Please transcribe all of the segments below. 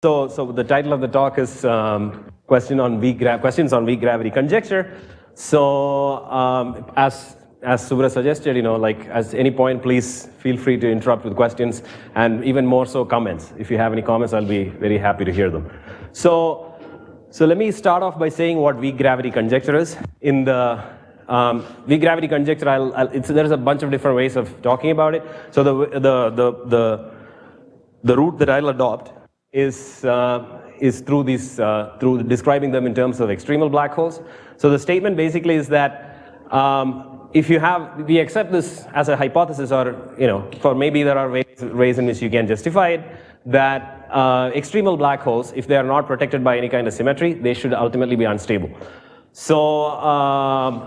So the title of the talk is questions on weak gravity conjecture. So as Subra suggested, like at any point, please feel free to interrupt with questions, and even more so comments. If you have any comments, I'll be very happy to hear them. So let me start off by saying what weak gravity conjecture is. In the weak gravity conjecture, there's a bunch of different ways of talking about it. So the route that I'll adopt is through through describing them in terms of extremal black holes. So the statement basically is that we accept this as a hypothesis, or for maybe there are ways in which you can justify it, that extremal black holes, if they are not protected by any kind of symmetry, they should ultimately be unstable. So,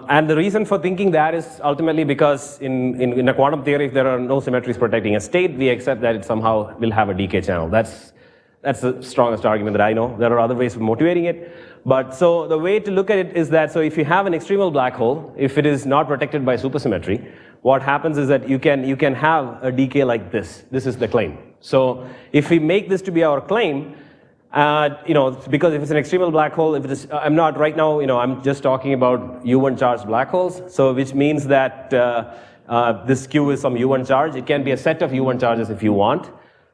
and the reason for thinking that is ultimately because in a quantum theory, if there are no symmetries protecting a state, we accept that it somehow will have a decay channel. That's the strongest argument that I know. There are other ways of motivating it. But so the way to look at it is that, so if you have an extremal black hole, if it is not protected by supersymmetry, what happens is that you can have a decay like this. This is the claim. So if we make this to be our claim, because if it's an extremal black hole, if it is, I'm not right now, I'm just talking about U1 charged black holes. So which means that this Q is some U1 charge. It can be a set of U1 charges if you want.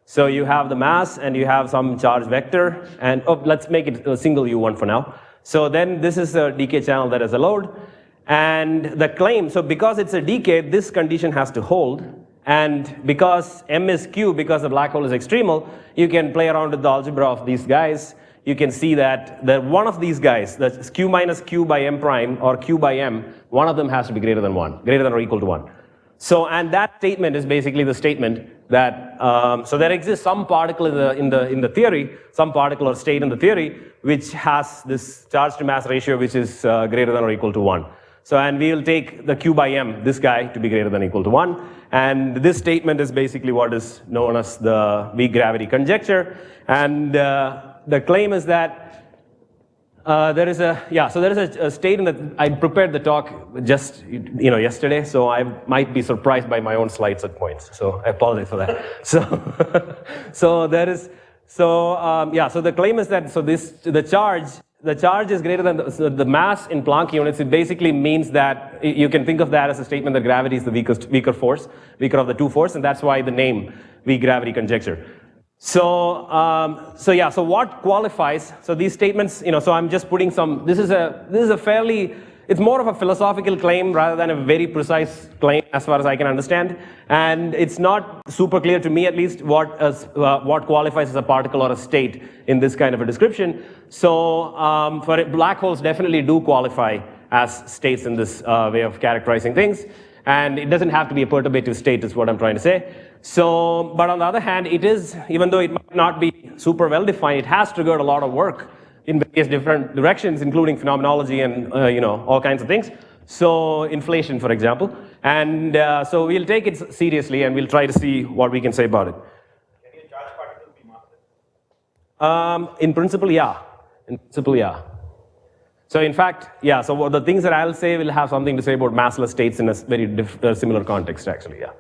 So you have the mass and you have some charge vector, and let's make it a single U1 for now. So then this is a decay channel that is allowed. And the claim, so because it's a decay, this condition has to hold. And because M is Q, because the black hole is extremal, you can play around with the algebra of these guys. You can see that one of these guys, that's Q minus Q by M prime, or Q by M, one of them has to be greater than 1, greater than or equal to 1. So, and that statement is basically the statement that, so there exists some particle in the theory, some particle or state in the theory, which has this charge to mass ratio, which is greater than or equal to 1. So, and we will take the Q by M, this guy, to be greater than or equal to 1. And this statement is basically what is known as the weak gravity conjecture. And the claim is that there is a state in the, I prepared the talk just, yesterday, so I might be surprised by my own slides at points. So I apologize for that. So the claim is that, the charge is greater than the mass in Planck units. It basically means that you can think of that as a statement that gravity is the weaker of the two forces, and that's why the name weak gravity conjecture. So what qualifies? So these statements, so I'm just putting some. This is a fairly. It's more of a philosophical claim rather than a very precise claim, as far as I can understand. And it's not super clear to me, at least, what qualifies as a particle or a state in this kind of a description. So for black holes definitely do qualify as states in this way of characterizing things. And it doesn't have to be a perturbative state, is what I'm trying to say. So, but on the other hand, it is, even though it might not be super well defined, it has triggered a lot of work in various different directions, including phenomenology and all kinds of things. So inflation, for example. And so we'll take it seriously and we'll try to see what we can say about it. Can a charged particle be massless? In principle, yeah. In principle, yeah. So in fact, yeah, so the things that I'll say will have something to say about massless states in a very similar context, actually, yeah.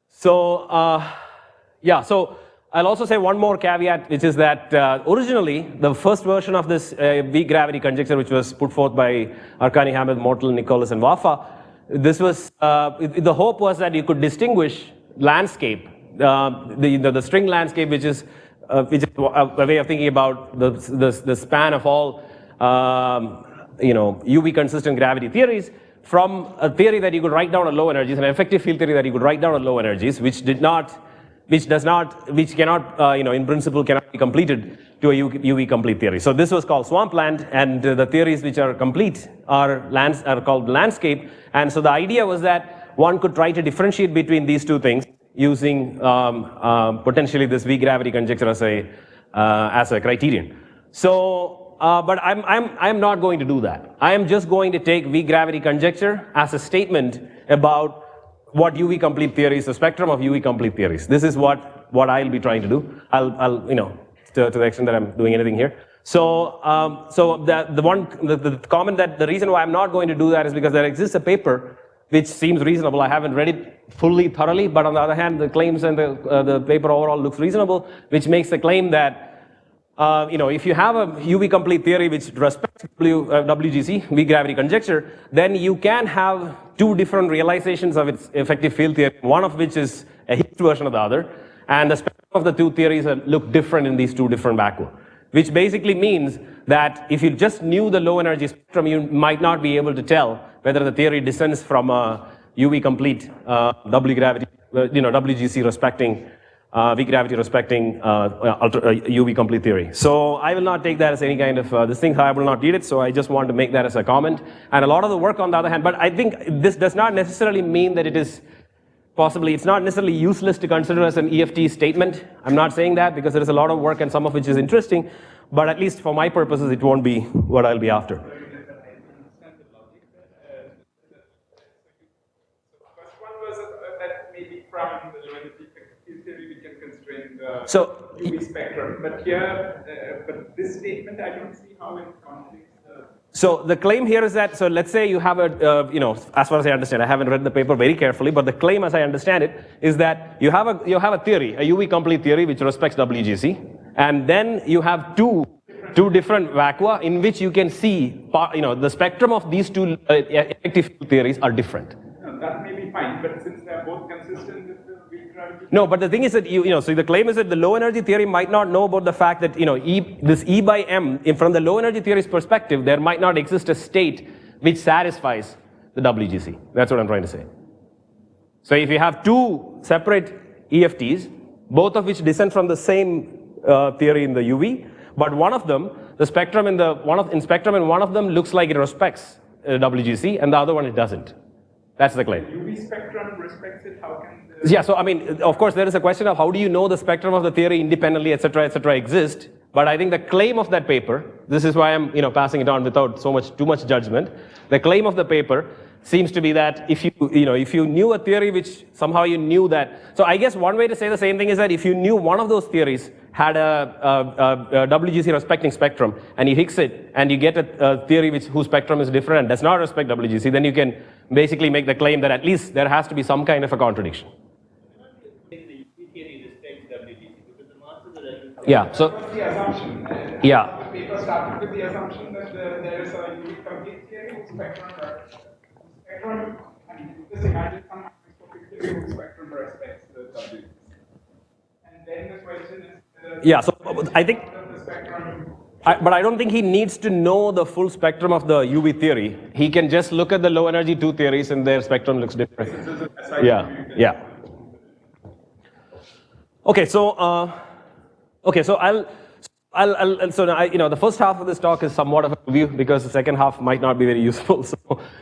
So, so I'll also say one more caveat, which is that originally, the first version of this weak gravity conjecture, which was put forth by Arkani, Hammett, Mortel, Nicholas, and Waffa, this was, the hope was that you could distinguish landscape, the string landscape, which is a way of thinking about the span of all UV consistent gravity theories, from a theory that you could write down at low energies, an effective field theory that you could write down at low energies, which cannot, in principle cannot be completed to a UV complete theory. So this was called swampland, and the theories which are complete are called landscape. And so the idea was that one could try to differentiate between these two things using potentially this weak gravity conjecture as a criterion. So, but I'm not going to do that. I am just going to take weak gravity conjecture as a statement about what UV complete theory is, the spectrum of UV complete theories. This is what I'll be trying to do. I'll to the extent that I'm doing anything here. So, the comment that the reason why I'm not going to do that is because there exists a paper which seems reasonable. I haven't read it fully, thoroughly, but on the other hand, the claims and the paper overall looks reasonable, which makes the claim that, if you have a UV complete theory which respects WGC, weak gravity conjecture, then you can have two different realizations of its effective field theory, one of which is a Higgs version of the other, and the spectrum of the two theories look different in these two different vacua, which basically means that if you just knew the low energy spectrum, you might not be able to tell whether the theory descends from a UV complete WGC respecting weak gravity respecting UV complete theory. So I will not take that as any kind of this thing. I will not read it, so I just want to make that as a comment. And a lot of the work on the other hand, but I think this does not necessarily mean that it is possibly, it's not necessarily useless to consider as an EFT statement. I'm not saying that because there is a lot of work and some of which is interesting, but at least for my purposes, it won't be what I'll be after. From the low energy field theory, we can constrain the UV spectrum. But here, but this statement, I don't see how it contradicts the. So the claim here is that, so let's say you have a, as far as I understand, I haven't read the paper very carefully, but the claim, as I understand it, is that you have a theory, a UV complete theory, which respects WGC, and then you have two different vacua in which you can see, the spectrum of these two effective field theories are different. That may be fine, but since they are both consistent with the weak gravity. No, but the thing is that so the claim is that the low energy theory might not know about the fact that this E by M, from the low energy theory's perspective, there might not exist a state which satisfies the WGC. That's what I'm trying to say. So if you have two separate EFTs, both of which descend from the same theory in the UV, but one of them, the spectrum in one of them looks like it respects WGC, and the other one it doesn't. That's the claim. UV spectrum respects it, how can Yeah, so I mean, of course, there is a question of how do you know the spectrum of the theory independently, etc., exist. But I think the claim of that paper, this is why I'm passing it on without too much judgment. The claim of the paper seems to be that if you knew a theory which somehow you knew that. So I guess one way to say the same thing is that if you knew one of those theories had a WGC respecting spectrum, and you Higgs it, and you get a theory whose spectrum is different and does not respect WGC, then you can basically make the claim that at least there has to be some kind of a contradiction. Yeah. So. What's the assumption? Yeah. The paper started with the assumption that there is a UV complete theory with spectrum. Just imagine some microscopic theory with spectrum respects the WGC. And then the question is. Yeah. So I think. But I don't think he needs to know the full spectrum of the UV theory. He can just look at the low energy two theories and their spectrum looks different. Yeah. Okay, so so now, the first half of this talk is somewhat of a review because the second half might not be very useful.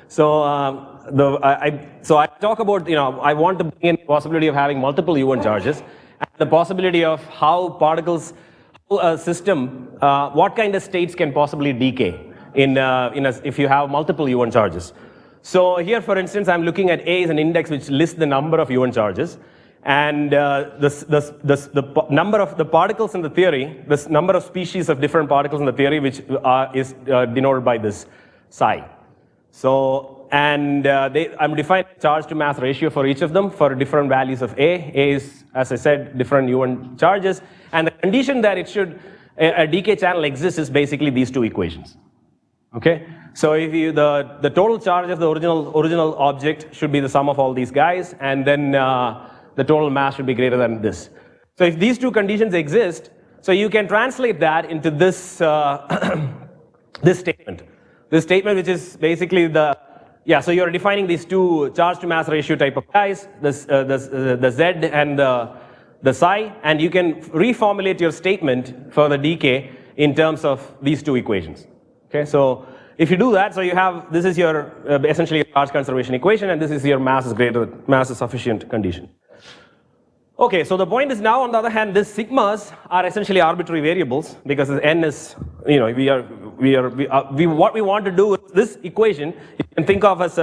So I talk about, I want to bring in the possibility of having multiple U1 charges and the possibility of how particles, a system, what kind of states can possibly decay if you have multiple U1 charges. So here, for instance, I'm looking at A as an index which lists the number of U1 charges, and the number of the particles in the theory, this number of species of different particles in the theory, which is denoted by this psi. So, and I'm defining charge to mass ratio for each of them for different values of A. A is, as I said, different U1 charges. And the condition that a decay channel exists is basically these two equations. Okay? So if the total charge of the original object should be the sum of all these guys, and then the total mass should be greater than this. So if these two conditions exist, so you can translate that into this this statement. This statement, which is basically so you're defining these two charge to mass ratio type of guys, the Z and the psi, and you can reformulate your statement for the decay in terms of these two equations. Okay, so if you do that, so you have, this is your essentially your charge conservation equation, and this is your mass is sufficient condition. Okay, so the point is now, on the other hand, these sigmas are essentially arbitrary variables because n is, what we want to do with this equation, you can think of as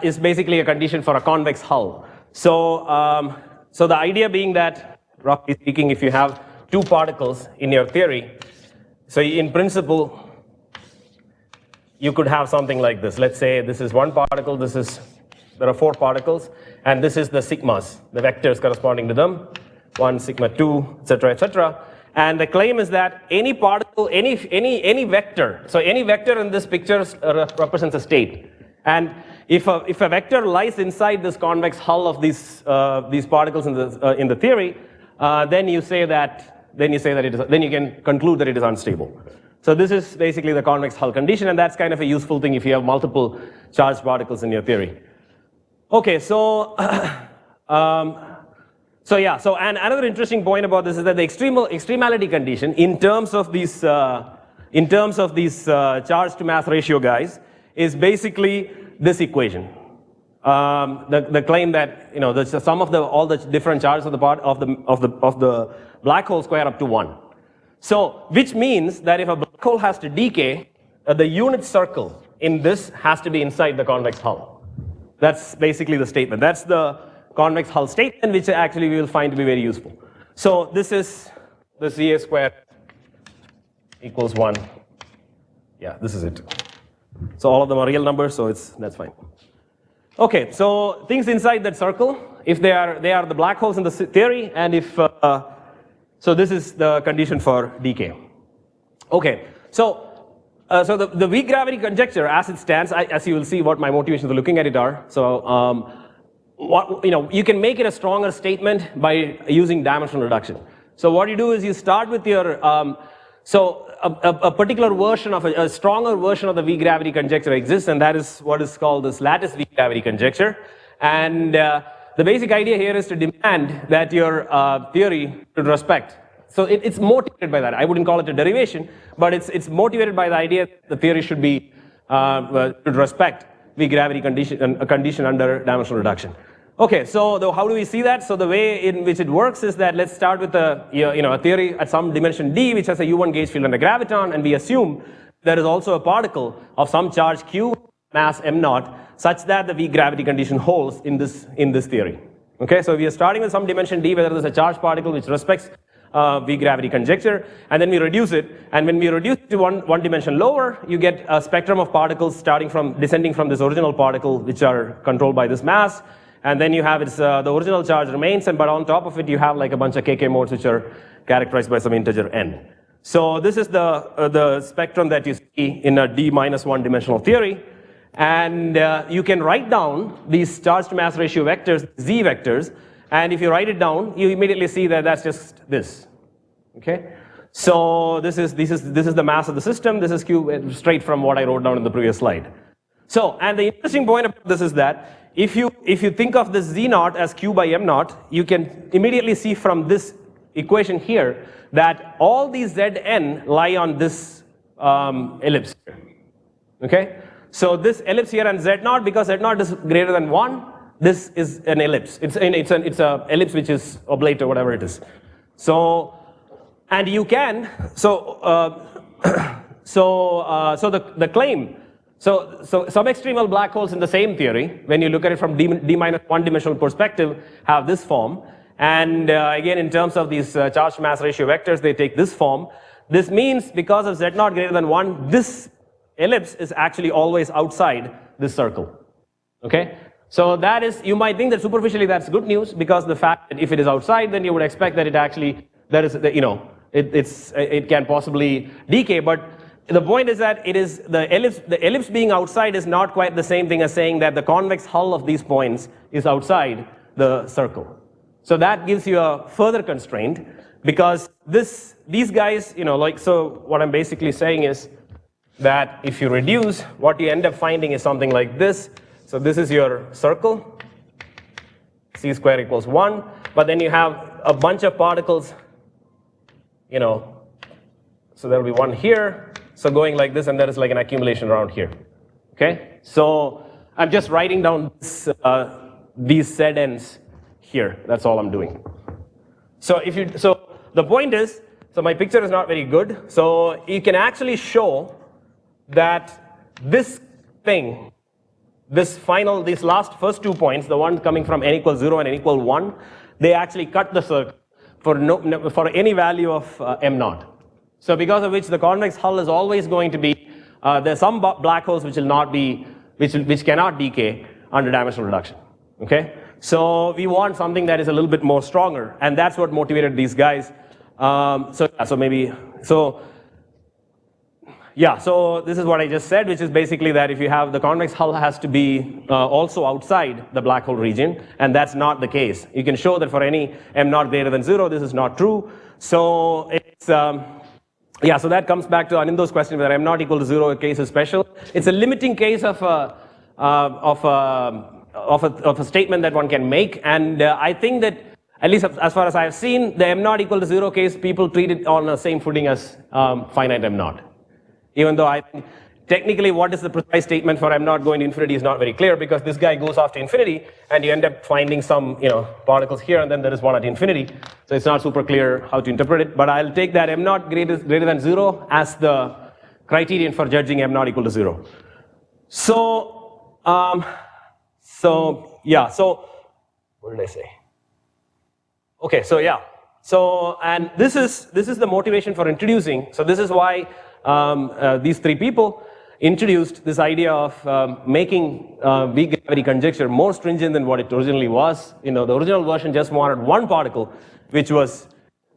is basically a condition for a convex hull. So, so the idea being that, roughly speaking, if you have two particles in your theory, so in principle, you could have something like this. Let's say this is one particle, this is There are 4 particles, and this is the sigmas, the vectors corresponding to them, 1, sigma 2, etc., etc. And the claim is that any particle, any vector, so any vector in this picture represents a state. And if a vector lies inside this convex hull of these particles in the theory, then you can conclude that it is unstable. So this is basically the convex hull condition, and that's kind of a useful thing if you have multiple charged particles in your theory. Okay, so and another interesting point about this is that the extremality condition in terms of these charge to mass ratio guys is basically this equation. The claim that the sum of all the different charges of the black hole square up to 1. So which means that if a black hole has to decay, the unit circle in this has to be inside the convex hull. That's basically the statement. That's the convex hull statement, which actually we will find to be very useful. So this is the CA square equals 1. Yeah, this is it. So all of them are real numbers, so that's fine. Okay, so things inside that circle, if they are the black holes in the theory, and if so this is the condition for decay. Okay, so the weak gravity conjecture as it stands, as you will see what my motivations for looking at it are. So you can make it a stronger statement by using dimensional reduction. So what you do is you start with your a particular version of a stronger version of the weak gravity conjecture exists, and that is what is called this lattice weak gravity conjecture. And the basic idea here is to demand that your theory should respect. So it's motivated by that. I wouldn't call it a derivation, but it's motivated by the idea that the theory should be should respect weak gravity condition, a condition under dimensional reduction. Okay, so how do we see that? So the way in which it works is that let's start with a theory at some dimension d, which has a U1 gauge field and a graviton, and we assume there is also a particle of some charge q, mass m0, such that the weak gravity condition holds in this theory. Okay, so we are starting with some dimension d, whether there's a charged particle which respects weak gravity conjecture, and then we reduce it, and when we reduce it to one dimension lower, you get a spectrum of particles descending from this original particle, which are controlled by this mass, and then you have the original charge remains, but on top of it you have like a bunch of kk modes which are characterized by some integer n. So this is the spectrum that you see in a d-1 dimensional theory, and you can write down these charge to mass ratio vectors, z vectors, and if you write it down, you immediately see that that's just this. Okay, so this is the mass of the system. This is q, straight from what I wrote down in the previous slide. So, and the interesting point about this is that if you think of this z0 as q by m0, you can immediately see from this equation here that all these zn lie on this ellipse. Okay, so this ellipse here and z0, because z0 is greater than 1. This is an ellipse. It's an ellipse which is oblate or whatever it is. So, and you can the claim. So subextremal black holes in the same theory, when you look at it from d-1 dimensional perspective, have this form. And again, in terms of these charge to mass ratio vectors, they take this form. This means because of z0 greater than 1, this ellipse is actually always outside this circle. Okay. So that is, you might think that superficially that's good news, because the fact that if it is outside, then you would expect that it actually, it can possibly decay. But the point is that it is the ellipse being outside is not quite the same thing as saying that the convex hull of these points is outside the circle. So that gives you a further constraint, because these guys, so what I'm basically saying is that if you reduce, what you end up finding is something like this. So this is your circle, c square equals 1, but then you have a bunch of particles, so there will be one here, so going like this, and there is like an accumulation around here. Okay, so I'm just writing down these ZNs here, that's all I'm doing. So the point is, so my picture is not very good, so you can actually show that this thing, these first 2 points, the one coming from n equals 0 and n equals 1, they actually cut the circle for any value of m0. So because of which the convex hull is always going to be, there's some black holes which will not be, which cannot decay, under dimensional reduction, okay? So we want something that is a little bit more stronger, and that's what motivated these guys. So this is what I just said, which is basically that if you have the convex hull has to be also outside the black hole region, and that's not the case. You can show that for any m0 greater than 0, this is not true. So it's, so that comes back to Anindo's question whether m0 equal to 0 case is special. It's a limiting case of a statement that one can make, and I think that, at least as far as I have seen, the m0 equal to 0 case, people treat it on the same footing as finite m0. Even though I think technically what is the precise statement for m0 going to infinity is not very clear, because this guy goes off to infinity and you end up finding some particles here, and then there is one at infinity. So it's not super clear how to interpret it, but I'll take that m0 greater than 0 as the criterion for judging m0 equal to 0. So, what did I say? Okay, and this is the motivation for introducing. So this is why these three people introduced this idea of making weak gravity conjecture more stringent than what it originally was. The original version just wanted one particle, which was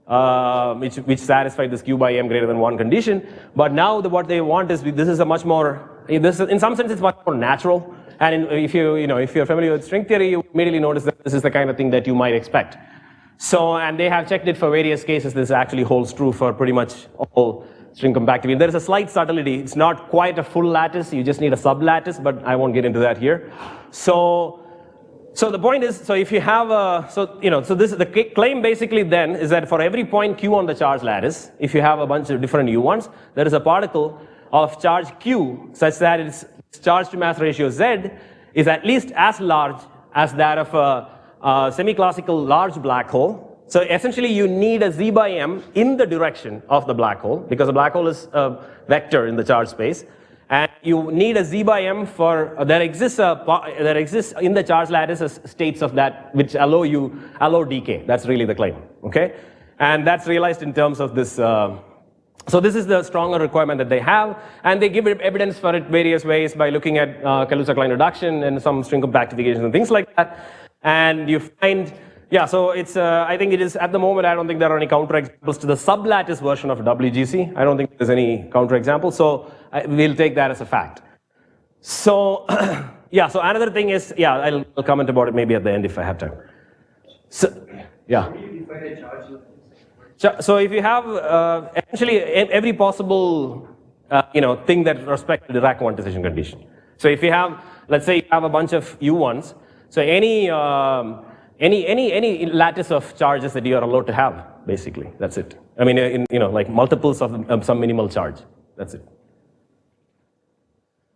which satisfied this q by m greater than 1 condition. But now what they want is this is a much more, in some sense it's much more natural. And if you're familiar with string theory, you immediately notice that this is the kind of thing that you might expect. So, and they have checked it for various cases. This actually holds true for pretty much all string compactivity. And there is a slight subtlety. It's not quite a full lattice. You just need a sublattice, but I won't get into that here. So the point is, so if you have a, so this is the claim basically then is that for every point q on the charge lattice, if you have a bunch of different u1s, there is a particle of charge q such that its charge to mass ratio z is at least as large as that of a semi-classical large black hole. So essentially you need a z by m in the direction of the black hole, because the black hole is a vector in the charge space, and you need a z by m for there exists in the charge lattice as states of that which allow decay. That's really the claim, okay? And that's realized in terms of this. So this is the stronger requirement that they have, and they give evidence for it various ways by looking at Kaluza-Klein reduction and some string compactifications and things like that. And you find, so it's, I think it is, at the moment, I don't think there are any counterexamples to the sublattice version of WGC. I don't think there's any counterexample, so we'll take that as a fact. So, so another thing is, I'll comment about it maybe at the end if I have time. So, How do you define a charge lattice? So if you have essentially every possible thing that respects the Dirac quantization condition. So if you have, let's say you have a bunch of u1s, so any lattice of charges that you are allowed to have, basically, that's it. I mean, like multiples of some minimal charge. That's it.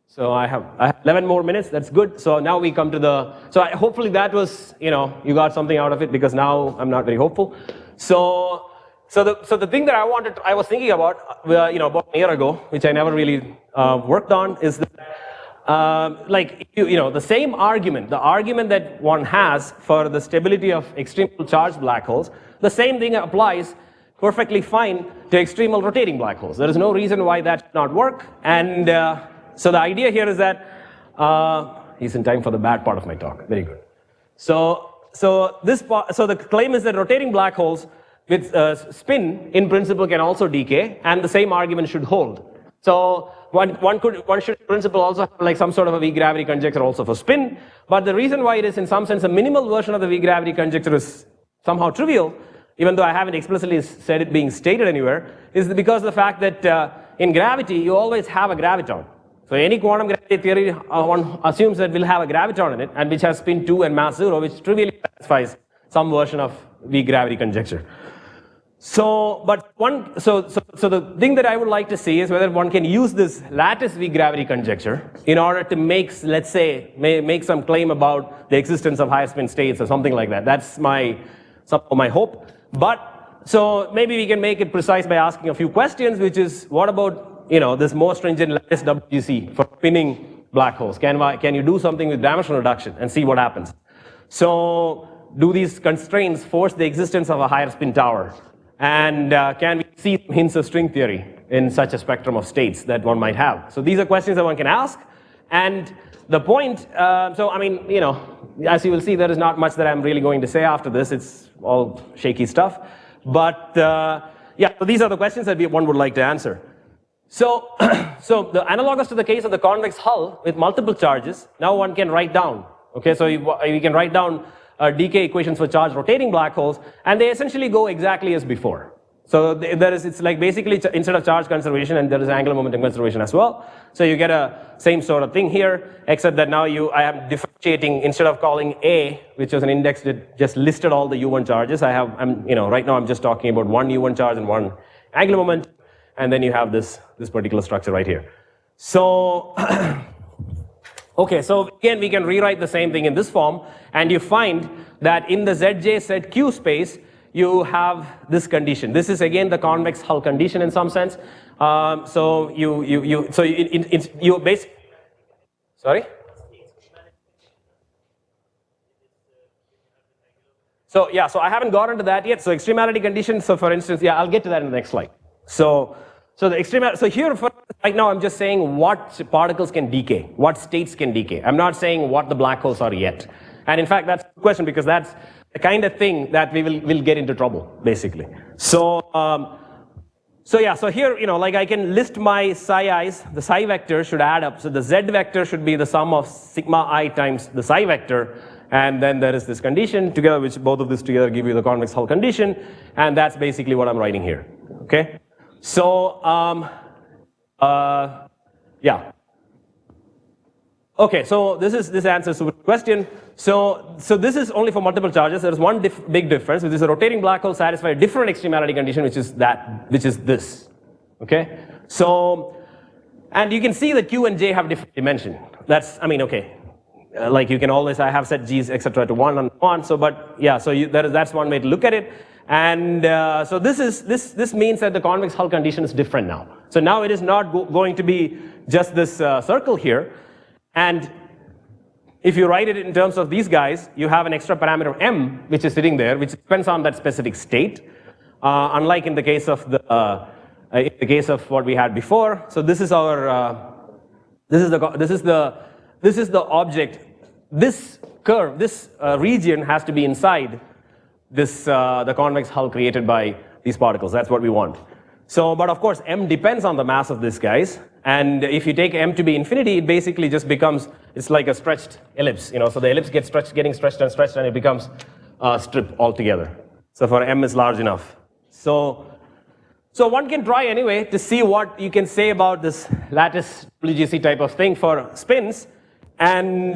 So I have 11 more minutes. That's good. So now we come to the. So hopefully that was, you got something out of it, because now I'm not very hopeful. So the thing that I was thinking about, about a year ago, which I never really worked on, is that, the same argument, the argument that one has for the stability of extremal charged black holes, the same thing applies perfectly fine to extremal rotating black holes. There is no reason why that should not work. And so the idea here is that, he's in time for the bad part of my talk. Very good. So the claim is that rotating black holes with spin, in principle, can also decay, and the same argument should hold. So one should, in principle, also have like some sort of a weak gravity conjecture also for spin. But the reason why it is, in some sense, a minimal version of the weak gravity conjecture is somehow trivial, even though I haven't explicitly said it being stated anywhere, is because of the fact that in gravity you always have a graviton. So any quantum gravity theory one assumes that will have a graviton in it, and which has spin 2 and mass 0, which trivially satisfies some version of weak gravity conjecture. So the thing that I would like to see is whether one can use this lattice weak gravity conjecture in order to make, let's say, make some claim about the existence of higher spin states or something like that. That's my hope. But so maybe we can make it precise by asking a few questions, which is, what about this more stringent lattice WGC for spinning black holes? Can you do something with dimensional reduction and see what happens? So do these constraints force the existence of a higher spin tower? And can we see hints of string theory in such a spectrum of states that one might have? So these are questions that one can ask. And the point, so I mean, you know, as you will see, there is not much that I'm really going to say after this. It's all shaky stuff. But yeah, so these are the questions that one would like to answer. So, so the analogous to the case of the convex hull with multiple charges, now one can write down. Okay, so you can write down decay equations for charged rotating black holes, and they essentially go exactly as before. So it's like basically instead of charge conservation, and there is angular momentum conservation as well. So you get a same sort of thing here, except that now I am differentiating, instead of calling A, which was an index that just listed all the U1 charges, right now I'm just talking about one U1 charge and one angular momentum, and then you have this particular structure right here. So, okay, so again we can rewrite the same thing in this form, and you find that in the Zj set Q space, you have this condition. This is again the convex hull condition in some sense. So you basically, sorry? So yeah, so I haven't gotten to that yet. So extremality conditions, so for instance, yeah, I'll get to that in the next slide. So the extremality, so here right now I'm just saying what particles can decay, what states can decay. I'm not saying what the black holes are yet. And in fact, that's the question, because that's the kind of thing that we will get into trouble, basically. So, so yeah, so here, you know, like I can list my psi i's, the psi vector should add up. So the z vector should be the sum of sigma I times the psi vector, and then there is this condition together, which both of this together give you the convex hull condition, and that's basically what I'm writing here, okay? So, yeah. Okay, so this answers the question. So this is only for multiple charges. There is one big difference, which is a rotating black hole satisfy a different extremality condition, which is this. Okay, so and you can see that Q and J have different dimension. That's, I mean, okay, like you can always, I have set G's etc. to 1 and 1. So, but yeah, so that's one way to look at it. And so this means that the convex hull condition is different now. So now it is not going to be just this circle here. And if you write it in terms of these guys, you have an extra parameter m, which is sitting there, which depends on that specific state. Unlike in the case of what we had before. So this is our this is the object. This curve, this region has to be inside this the convex hull created by these particles. That's what we want. So, but of course, m depends on the mass of these guys. And if you take m to be infinity, it basically just becomes, it's like a stretched ellipse, you know, so the ellipse gets stretched, getting stretched, and it becomes a strip altogether. So for m is large enough. So one can try anyway to see what you can say about this lattice WGC type of thing for spins. And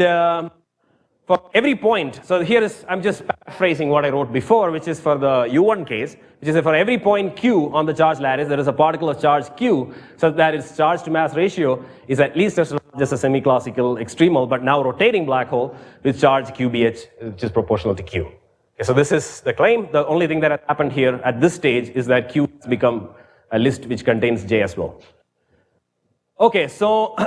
for every point, so here is, I'm just paraphrasing what I wrote before, which is for the U1 case, which is that for every point Q on the charge lattice, there is a particle of charge Q, so that its charge to mass ratio is at least as large as a semi-classical extremal, but now rotating black hole with charge QBH, which is proportional to Q. Okay, so this is the claim. The only thing that has happened here at this stage is that Q has become a list which contains J as well. Okay, so,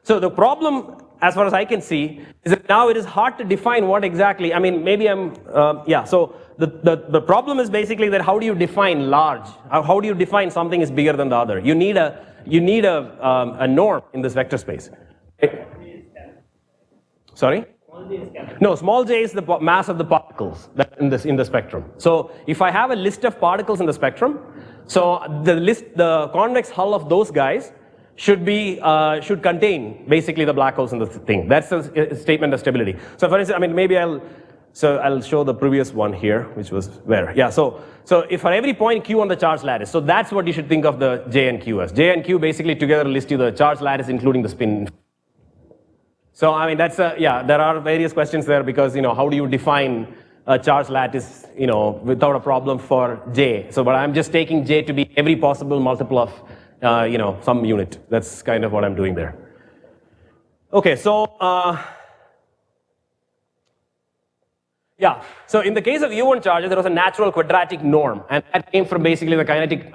so the problem, as far as I can see, is that now it is hard to define what exactly, I mean, maybe yeah, so the problem is basically that how do you define large? How do you define something is bigger than the other? You need a norm in this vector space. Sorry? No, small j is the mass of the particles that in the spectrum. So if I have a list of particles in the spectrum, so the convex hull of those guys should contain basically the black holes in the thing. That's a statement of stability. So for instance, I mean, maybe I'll show the previous one here, which was where, yeah. So if for every point Q on the charge lattice, so that's what you should think of the J and Q as. J and Q basically together list you the charge lattice, including the spin. So I mean, that's yeah. There are various questions there because, you know, how do you define a charge lattice, you know, without a problem for J? So, but I'm just taking J to be every possible multiple of you know, some unit. That's kind of what I'm doing there. Okay, so yeah, so in the case of U1 charges, there was a natural quadratic norm, and that came from basically the kinetic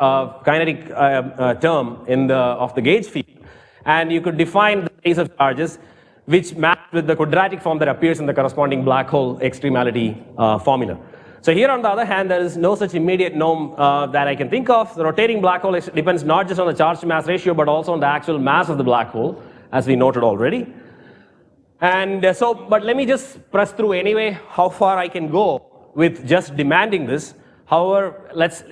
term of the gauge field, and you could define the case of charges which matched with the quadratic form that appears in the corresponding black hole extremality formula. So here on the other hand, there is no such immediate norm that I can think of. The rotating black hole depends not just on the charge to mass ratio, but also on the actual mass of the black hole. as we noted already. And but let me just press through anyway how far I can go with just demanding this. However, let's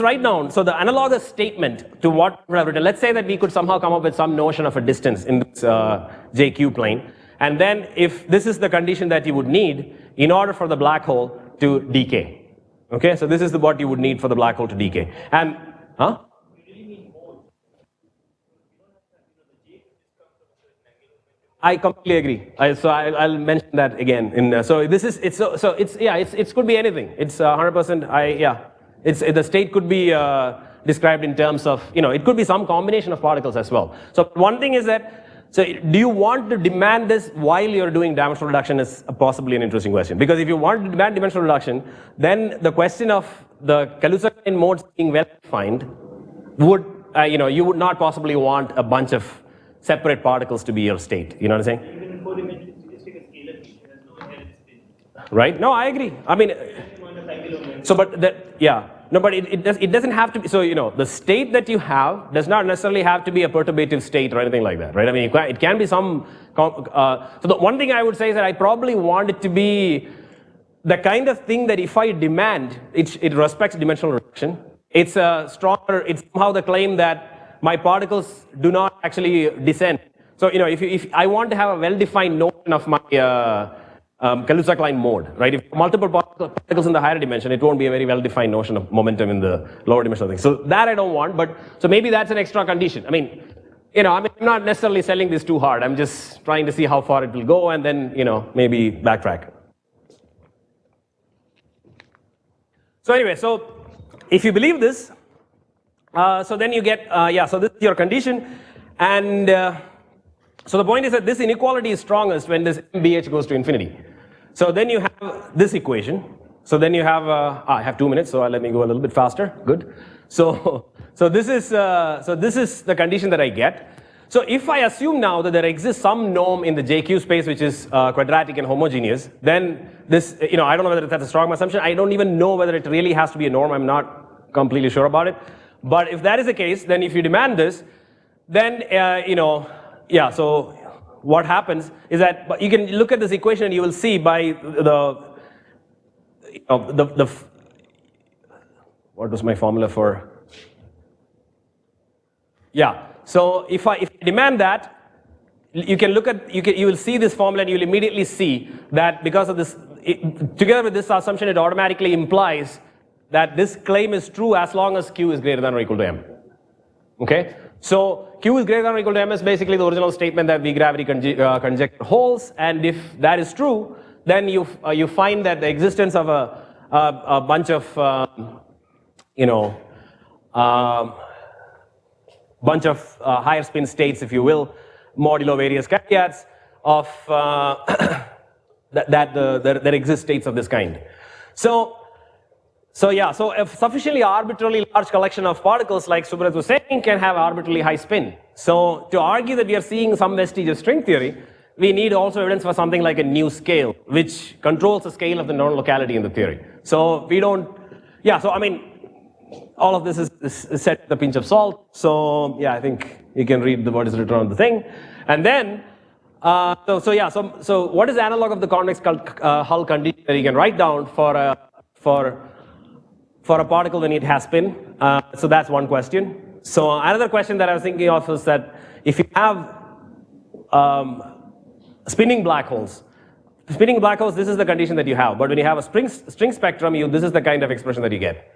write down. So the analogous statement to what we have written. Let's say that we could somehow come up with some notion of a distance in this JQ plane, and then if this is the condition that you would need in order for the black hole to decay. Okay, so this is what you would need for the black hole to decay. And I completely agree. So I'll mention that again. So this is it could be anything. It's 100%. The state could be described in terms of it could be some combination of particles as well. So one thing is that. So do you want to demand this while you're doing dimensional reduction is possibly an interesting question. Because if you want to demand dimensional reduction, then the question of the Kaluza-Klein modes being well defined would you would not possibly want a bunch of separate particles to be your state. You know what I'm saying? Even in 4-dimensional statistics, a scalar field has no inherent spin. Right? No, I agree. I mean, so but that it doesn't have to be. So the state that you have does not necessarily have to be a perturbative state or anything like that, right? I mean, it can be some. So the one thing I would say is that I probably want it to be the kind of thing that if I demand, it respects dimensional reduction. It's a stronger. It's somehow the claim that my particles do not actually descend. So if I want to have a well-defined notion of my Kaluza-Klein mode, right? If multiple particles in the higher dimension, it won't be a very well-defined notion of momentum in the lower dimensional thing. So that I don't want, but so maybe that's an extra condition. I mean, I'm not necessarily selling this too hard. I'm just trying to see how far it will go, and then maybe backtrack. So anyway, so if you believe this. So then you get, so this is your condition, and so the point is that this inequality is strongest when this MBH goes to infinity. So then you have this equation. So then you have, I have 2 minutes, so let me go a little bit faster. Good. So this is the condition that I get. So if I assume now that there exists some norm in the JQ space which is quadratic and homogeneous, then this, I don't know whether that's a strong assumption. I don't even know whether it really has to be a norm. I'm not completely sure about it. But if that is the case, then if you demand this, then so what happens is that you can look at this equation and you will see by what was my formula for? So if I demand that, you can look at you will see this formula and you will immediately see that because of this, together with this assumption, it automatically implies that this claim is true as long as Q is greater than or equal to M. Okay? So Q is greater than or equal to M is basically the original statement that V-gravity conjecture holds, and if that is true, then you find that the existence of a bunch of higher spin states, if you will, modulo various caveats of that exist states of this kind. So a sufficiently arbitrarily large collection of particles, like Subrat was saying, can have arbitrarily high spin. So to argue that we are seeing some vestige of string theory, we need also evidence for something like a new scale, which controls the scale of the non-locality in the theory. So we don't, so I mean, all of this is set with a pinch of salt. So I think you can read what is written on the thing. And then, so what is the analog of the convex hull condition that you can write down for a particle when it has spin? So that's one question. So another question that I was thinking of is that if you have spinning black holes, this is the condition that you have. But when you have a string spectrum, this is the kind of expression that you get,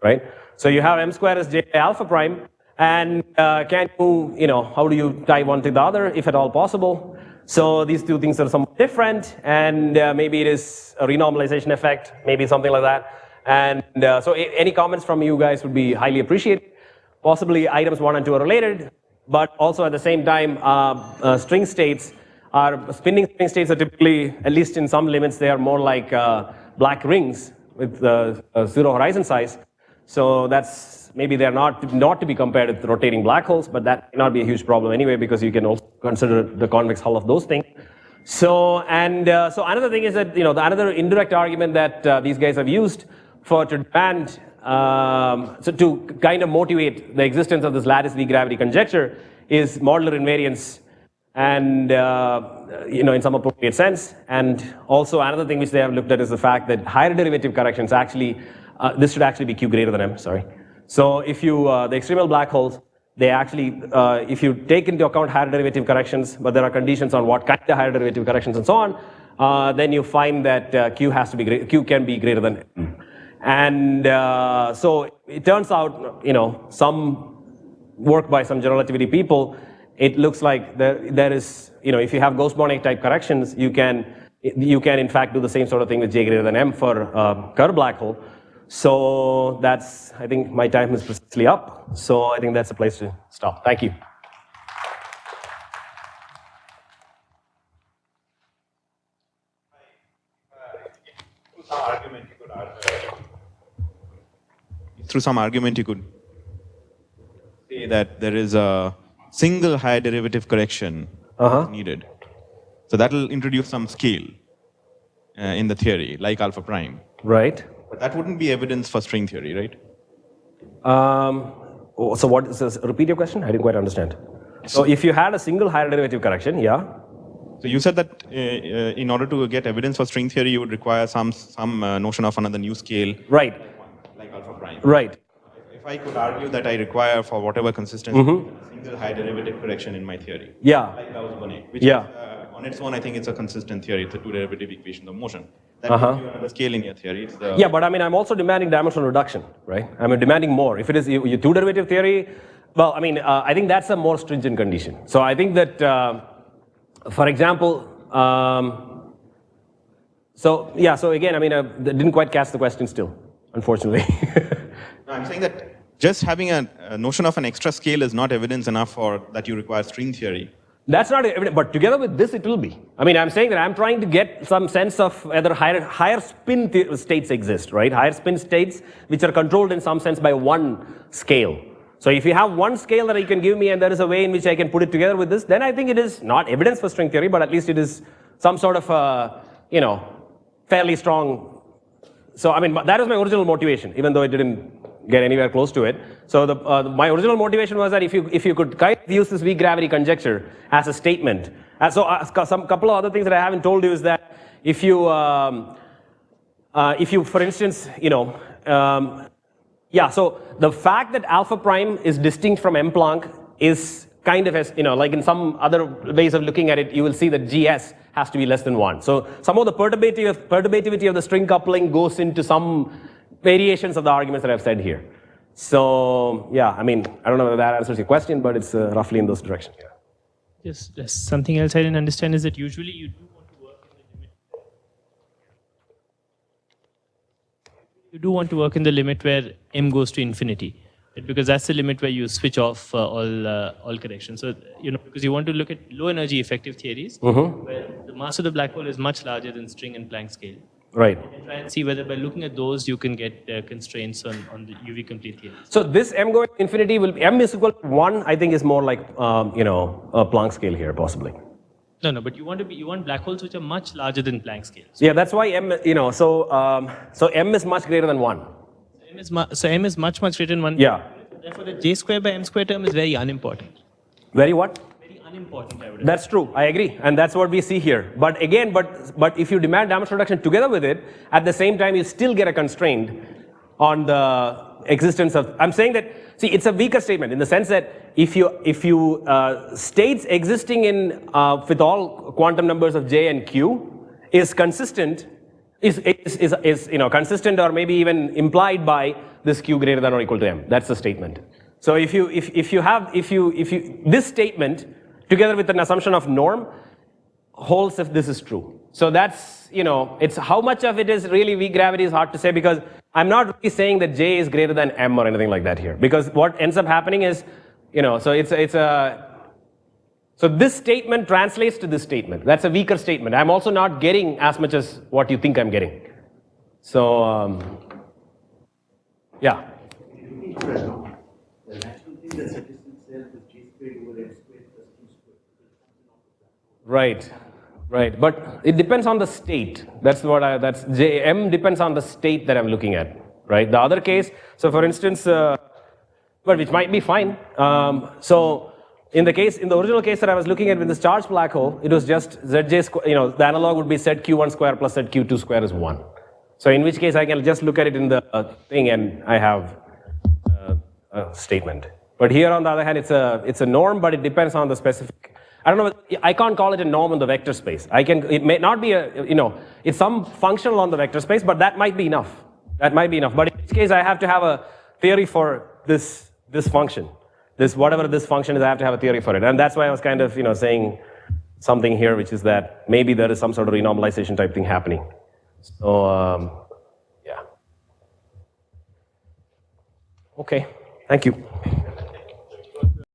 right? So you have M square as J alpha prime, and how do you tie one to the other, if at all possible? So these two things are somewhat different, and maybe it is a renormalization effect, maybe something like that. And so any comments from you guys would be highly appreciated. Possibly items 1 and 2 are related, but also at the same time, spinning string states are typically, at least in some limits, they are more like black rings with zero horizon size. So that's, maybe they're not to be compared with rotating black holes, but that may not be a huge problem anyway, because you can also consider the convex hull of those things. So another thing is that, the another indirect argument that these guys have used to demand so to kind of motivate the existence of this lattice V gravity conjecture is modular invariance and, in some appropriate sense. And also another thing which they have looked at is the fact that higher derivative corrections actually, this should actually be Q greater than M, sorry. So if you, the extremal black holes, they actually, if you take into account higher derivative corrections, but there are conditions on what kind of higher derivative corrections and so on, then you find that Q has to be, Q can be greater than M. And so it turns out, some work by some general relativity people, it looks like there is, if you have Gauss-Bonnet type corrections, you can in fact do the same sort of thing with J greater than M for Kerr black hole. So that's, I think my time is precisely up. So I think that's a place to stop. Thank you. Through some argument you could say that there is a single higher derivative correction needed. So that will introduce some scale in the theory, like alpha prime. Right. But that wouldn't be evidence for string theory, right? So what is this? Repeat your question? I didn't quite understand. So if you had a single higher derivative correction, yeah. So you said that in order to get evidence for string theory, you would require some notion of another new scale. Right. Like alpha prime. Right. If I could argue that I require for whatever consistency a single high derivative correction in my theory. Yeah. Like Gauss-Bonnet, which is, on its own, I think it's a consistent theory. It's a two derivative equation of motion. That gives you another scale in your theory. It's the but I mean, I'm also demanding dimensional reduction, right? I'm demanding more. If it is your two derivative theory, well, I mean, I think that's a more stringent condition. So I think that, for example, so again, I mean, I didn't quite catch the question still, unfortunately. No, I'm saying that just having a notion of an extra scale is not evidence enough for that you require string theory. That's not evident, but together with this, it will be. I mean, I'm saying that I'm trying to get some sense of whether higher spin states exist, right? Higher spin states which are controlled in some sense by one scale. So if you have one scale that you can give me and there is a way in which I can put it together with this, then I think it is not evidence for string theory, but at least it is some sort of, fairly strong. So I mean, that is my original motivation, even though it didn't get anywhere close to it. So my original motivation was that if you could kind of use this weak gravity conjecture as a statement. So some couple of other things that I haven't told you is that if you for instance, so the fact that alpha prime is distinct from M Planck is kind of as, like in some other ways of looking at it, you will see that GS has to be less than 1. So some of the perturbativity of the string coupling goes into some variations of the arguments that I've said here. So yeah, I mean, I don't know whether that answers your question, but it's roughly in those directions. Yeah. Just something else I didn't understand is that usually you do want to work in the limit. You do want to work in the limit where M goes to infinity, right? Because that's the limit where you switch off all corrections. So because you want to look at low energy effective theories, where the mass of the black hole is much larger than string and Planck scale. Right. And try and see whether by looking at those you can get constraints on the UV complete theory. So this M going to infinity will be M is equal to 1. I think is more like a Planck scale here possibly. No, but you want black holes which are much larger than Planck scale. So yeah, that's why M. So M is much greater than 1. So M is much greater than 1. Yeah. Therefore, the J square by M square term is very unimportant. Very what? Unimportant, I would That's true. I agree, and that's what we see here. But again, but if you demand dimensional reduction together with it, at the same time you still get a constraint on the existence of. I'm saying that. See, it's a weaker statement in the sense that if you states existing in with all quantum numbers of J and Q is consistent, is consistent or maybe even implied by this Q greater than or equal to M. That's the statement. So if you this statement together with an assumption of norm holds if this is true. So that's, it's how much of it is really weak gravity is hard to say because I'm not really saying that J is greater than M or anything like that here. Because what ends up happening is, so this statement translates to this statement. That's a weaker statement. I'm also not getting as much as what you think I'm getting. So, yeah. Right. But it depends on the state. That's what M depends on the state that I'm looking at. right? The other case, so for instance, but which might be fine. So in the original case that I was looking at with this charged black hole, it was just Zj square, the analog would be ZQ1 square plus ZQ2 square is 1. So in which case I can just look at it in the thing and I have a statement. But here on the other hand, it's a norm, but it depends on the specific. I don't know. I can't call it a norm in the vector space. It may not be it's some functional on the vector space, but that might be enough. That might be enough. But in this case, I have to have a theory for this function. Whatever this function is, I have to have a theory for it. And that's why I was kind of, saying something here, which is that maybe there is some sort of renormalization type thing happening. So, yeah. Okay. Thank you.